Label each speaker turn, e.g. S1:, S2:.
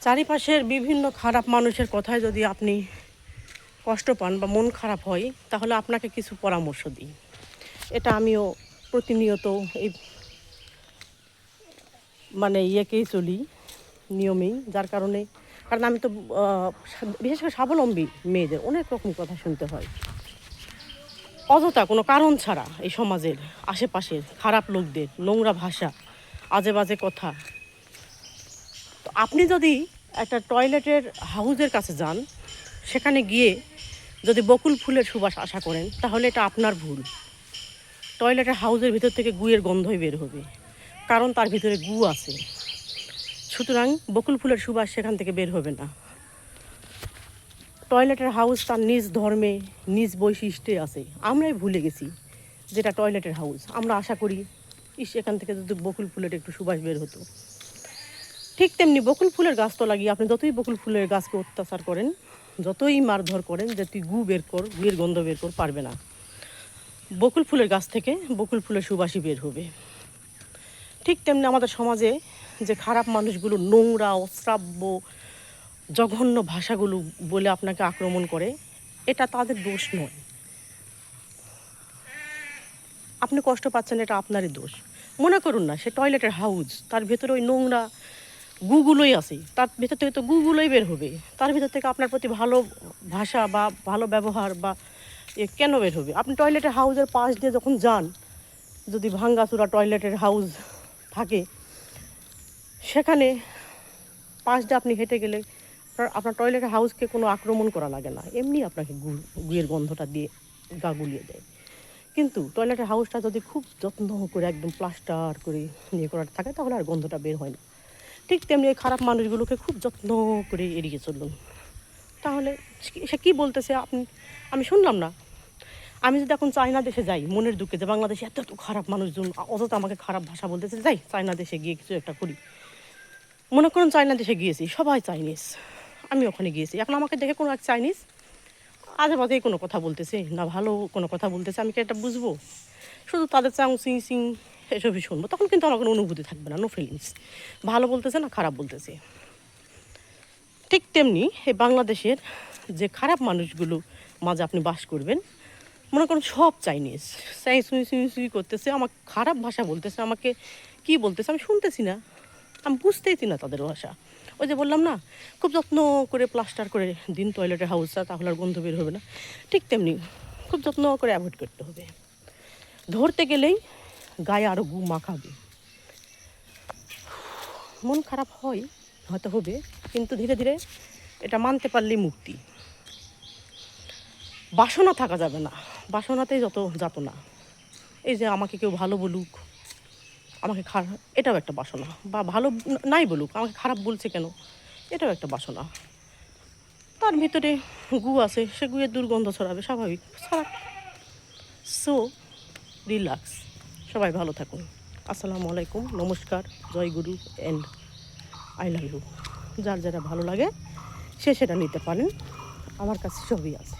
S1: চারিপাশের বিভিন্ন খারাপ মানুষের কথায় যদি আপনি কষ্ট পান বা মন খারাপ হয়, তাহলে আপনাকে কিছু পরামর্শ দিই। এটা আমিও প্রতিনিয়ত এই ইয়েকেই চলি, নিয়মেই, যার কারণে কারণ আমি তো বিশেষ করে স্বাবলম্বী মেয়েদের অনেক রকম কথা শুনতে হয় অযথা কোনো কারণ ছাড়া। এই সমাজের আশেপাশের খারাপ লোকদের নোংরা ভাষা, আজে বাজে কথা। তো আপনি যদি একটা টয়লেটের হাউজের কাছে যান, সেখানে গিয়ে যদি বকুল ফুলের সুবাস আশা করেন, তাহলে এটা আপনার ভুল। টয়লেটের হাউজের ভিতর থেকে গুয়ের গন্ধই বের হবে, কারণ তার ভিতরে গু আছে। সুতরাং বকুল ফুলের সুবাস সেখান থেকে বের হবে না। টয়লেটের হাউস তার নিজ ধর্মে, নিজ বৈশিষ্ট্যে আছে। আমরাই ভুলে গেছি যেটা টয়লেটের হাউস। আমরা আশা করি এখান থেকে যদি বকুল ফুলের একটু সুবাস বের হতো। ঠিক তেমনি বকুল ফুলের গাছ তো লাগিয়ে আপনি যতই বকুল ফুলের গাছকে অত্যাচার করেন, যতই মারধর করেন যে তুই গু বের কর, গুয়ের গন্ধ বের কর, পারবে না। বকুল ফুলের গাছ থেকে বকুল ফুলের সুবাসই বের হবে। ঠিক তেমনি আমাদের সমাজে যে খারাপ মানুষগুলো নোংরা, অশ্রাব্য, জঘন্য ভাষাগুলো বলে আপনাকে আক্রমণ করে, এটা তাদের দোষ নয়। আপনি কষ্ট পাচ্ছেন, এটা আপনারই দোষ। মনে করুন না সে টয়লেটের হাউস, তার ভেতরে ওই নোংরা গুগুলোই আছে, তার ভেতর থেকে তো গুগুলোই বের হবে। তার ভেতর থেকে আপনার প্রতি ভালো ভাষা বা ভালো ব্যবহার বা কেন বের হবে? আপনি টয়লেটের হাউসের পাশ দিয়ে যখন যান, যদি ভাঙ্গাচুরা টয়লেটের হাউস থাকে, সেখানে পাশ দিয়ে আপনি হেঁটে গেলে আপনার টয়লেটের হাউসকে কোনো আক্রমণ করা লাগে না, এমনি আপনাকে গুয়ের গন্ধটা দিয়ে গা গুলিয়ে দেয়। কিন্তু টয়লেটের হাউসটা যদি খুব যত্ন করে একদম প্লাস্টার করে ইয়ে করা থাকে, তাহলে আর গন্ধটা বের হয় না। ঠিক তেমনি এই খারাপ মানুষগুলোকে খুব যত্ন করে এড়িয়ে চলুন। তাহলে সে কী বলতেছে আমি শুনলাম না। আমি যদি এখন চায়না দেশে যাই মনের দুঃখে, যে বাংলাদেশে এত খারাপ মানুষজন অযথা আমাকে খারাপ ভাষা বলতেছে, যাই চায়না দেশে গিয়ে কিছু একটা করি। মনে করুন চায়না দেশে গিয়েছি, সবাই চাইনিজ, আমি ওখানে গিয়েছি, এখন আমাকে দেখে কোনো এক চাইনিজ আজে বাজেই কোনো কথা বলতেছে, না ভালো কোনো কথা বলতেছে, আমি কি এটা বুঝবো? শুধু তাদের চাং সিং সিং এসবই শুনবো, তখন কিন্তু আমার কোনো অনুভূতি থাকবে না, নো ফিলিংস। ভালো বলতেছে না খারাপ বলতেছে। ঠিক তেমনি এই বাংলাদেশের যে খারাপ মানুষগুলো মাঝে আপনি বাস করবেন, মনে করুন সব চাইনিজ, চাই সুই সুই সুই করতেছে, আমাকে খারাপ ভাষা বলতেছে, আমাকে কি বলতেছে আমি শুনতেছি না, আমি বুঝতেইছি না তাদের ভাষা। ওই যে বললাম না, খুব যত্ন করে প্লাস্টার করে দিন টয়লেটের হাউসটা, তাহলে আর গন্ধ বের হবে না। ঠিক তেমনি খুব যত্ন করে অ্যাভয়েড করতে হবে। ধরতে গেলেই গায়ে আরও গু মাখাবে। মন খারাপ হয়, হয়তো হবে, কিন্তু ধীরে ধীরে এটা মানতে পারলেই মুক্তি। বাসনা থাকা যাবে না, বাসনাতেই যত যাত না। এই যে আমাকে কেউ ভালো বলুক, আমাকে খারাপ, এটাও একটা বাসনা। বা ভালো নাই বলুক, আমাকে খারাপ বলছে কেন, এটাও একটা বাসনা। তার ভিতরে গু আছে, সে গুয়ের দুর্গন্ধ ছড়াবে, স্বাভাবিক, ছাড়া। So relax. সবাই ভালো থাকুন। আসসালামু আলাইকুম, নমস্কার, জয় গুরু অ্যান্ড আই লাভ ইউ। যার যারা ভালো লাগে সে সেটা নিতে পারেন, আমার কাছে সবই আছে।